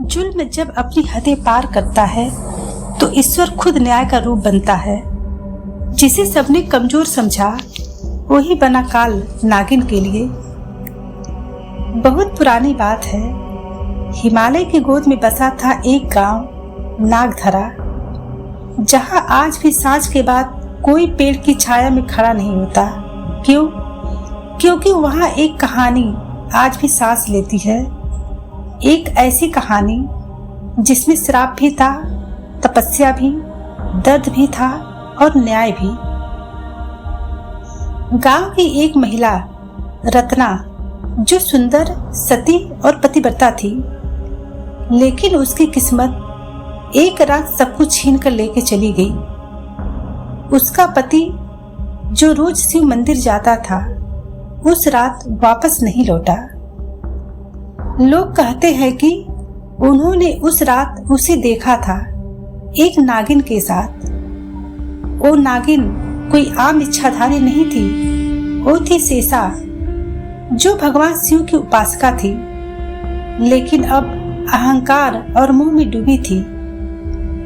जुल्म जब अपनी हदें पार करता है तो ईश्वर खुद न्याय का रूप बनता है। जिसे सबने कमजोर समझा वही बना काल नागिन के लिए। बहुत पुरानी बात है, हिमालय की गोद में बसा था एक गांव नागधरा, जहां आज भी सांझ के बाद कोई पेड़ की छाया में खड़ा नहीं होता। क्यों? क्योंकि वहां एक कहानी आज भी सांस लेती है। एक ऐसी कहानी जिसमें श्राप भी था, तपस्या भी, दर्द भी था और न्याय भी। गांव की एक महिला रत्ना, जो सुंदर, सती और पतिव्रता थी, लेकिन उसकी किस्मत एक रात सब कुछ छीन कर लेके चली गई। उसका पति जो रोज शिव मंदिर जाता था, उस रात वापस नहीं लौटा। लोग कहते हैं कि उन्होंने उस रात उसे देखा था एक नागिन के साथ। वो नागिन कोई आम इच्छाधारी नहीं थी, वो थी शेषा, जो भगवान शिव की उपासका थी, लेकिन अब अहंकार और मोह में डूबी थी।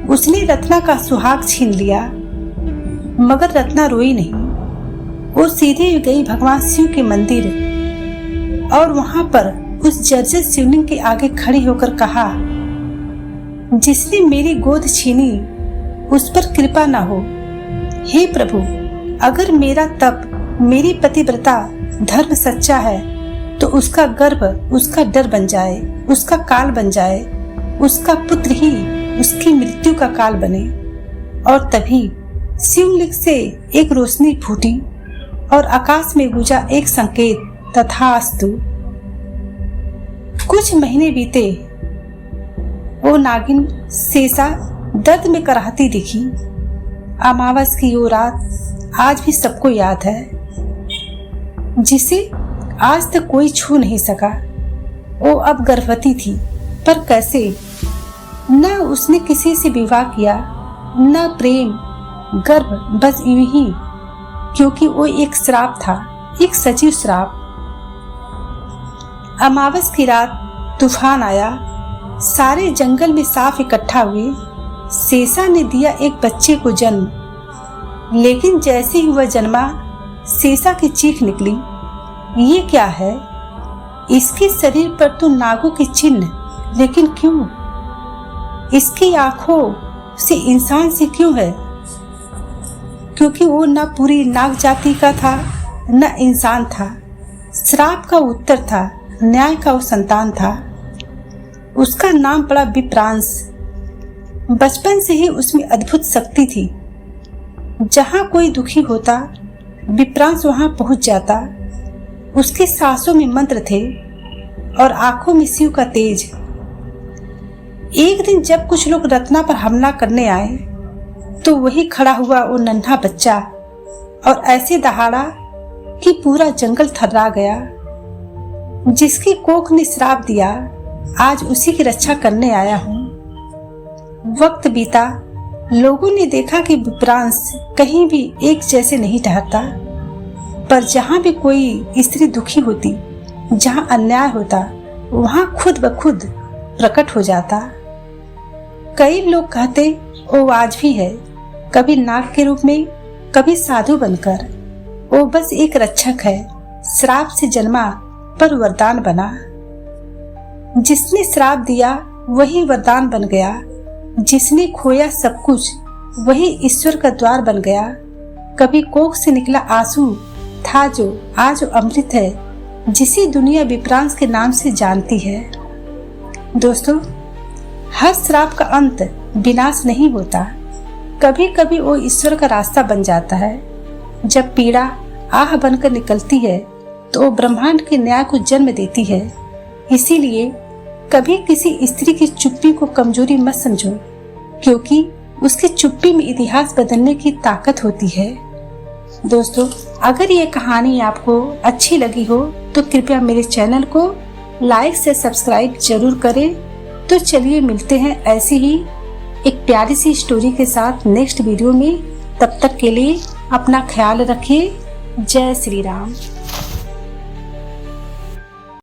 उसने रत्ना का सुहाग छीन लिया, मगर रत्ना रोई नहीं। वो सीधे गई भगवान शिव के मंदिर और वहां पर उस जर्जर शिवलिंग के आगे खड़ी होकर कहा, जिसने मेरी गोद छीनी उस पर कृपा न हो। हे प्रभु, अगर मेरा तप, मेरी पतिव्रता धर्म सच्चा है तो उसका गर्भ उसका डर बन जाए, उसका काल बन जाए, उसका पुत्र ही उसकी मृत्यु का काल बने। और तभी शिवलिंग से एक रोशनी फूटी और आकाश में गूंजा एक संकेत, तथास्तु। कुछ महीने बीते, वो नागिन शेषा दर्द में कराहती दिखी। अमावस की वो रात आज भी सबको याद है, जिसे आज तक कोई छू नहीं सका। वो अब गर्भवती थी, पर कैसे? न उसने किसी से विवाह किया, न प्रेम, गर्भ, बस यूं ही, क्योंकि वो एक श्राप था, एक सजीव श्राप। अमावस की रात तूफान आया, सारे जंगल में सांप इकट्ठा हुए। शेषा ने दिया एक बच्चे को जन्म, लेकिन जैसे ही वह जन्मा, शेषा की चीख निकली, ये क्या है? इसके शरीर पर तो नागों के चिन्ह, लेकिन क्यों? इसकी आंखों से इंसान से क्यों है? क्योंकि वो न पूरी नाग जाति का था, न इंसान था। श्राप का उत्तर था, न्याय का वो संतान था। उसका नाम पड़ा विप्रांश। बचपन से ही उसमें अद्भुत शक्ति थी। जहां कोई दुखी होता, विप्रांश वहां पहुंच जाता। उसके सांसों में मंत्र थे और आंखों में शिव का तेज। एक दिन जब कुछ लोग रत्ना पर हमला करने आए, तो वही खड़ा हुआ वो नन्हा बच्चा, और ऐसे दहाड़ा कि पूरा जंगल थर्रा गया। जिसकी कोख ने श्राप दिया, आज उसी की रक्षा करने आया हूँ। वक्त बीता, लोगों ने देखा कि विप्रांश कहीं भी एक जैसे नहीं ठहरता, पर जहाँ भी कोई स्त्री दुखी होती, जहाँ अन्याय होता, वहाँ खुद ब खुद प्रकट हो जाता। कई लोग कहते वो आज भी है, कभी नाग के रूप में, कभी साधु बनकर। वो बस एक रक्षक है, श्राप से जन्मा पर वरदान बना। जिसने श्राप दिया वही वरदान बन गया। जिसने खोया सब कुछ वही ईश्वर का द्वार बन गया। कभी कोख से निकला आंसू था जो आज अमृत है, जिसे दुनिया विप्रांश के नाम से जानती है। दोस्तों, हर श्राप का अंत विनाश नहीं होता। कभी कभी वो ईश्वर का रास्ता बन जाता है। जब पीड़ा आह बनकर निकलती है तो वो ब्रह्मांड के न्याय को जन्म देती है। इसीलिए कभी किसी स्त्री की चुप्पी को कमजोरी मत समझो, क्योंकि उसकी चुप्पी में इतिहास बदलने की ताकत होती है। दोस्तों, अगर ये कहानी आपको अच्छी लगी हो तो कृपया मेरे चैनल को लाइक से सब्सक्राइब जरूर करें। तो चलिए मिलते हैं ऐसी ही एक प्यारी सी स्टोरी के साथ नेक्स्ट वीडियो में। तब तक के लिए अपना ख्याल रखिए। जय श्री राम।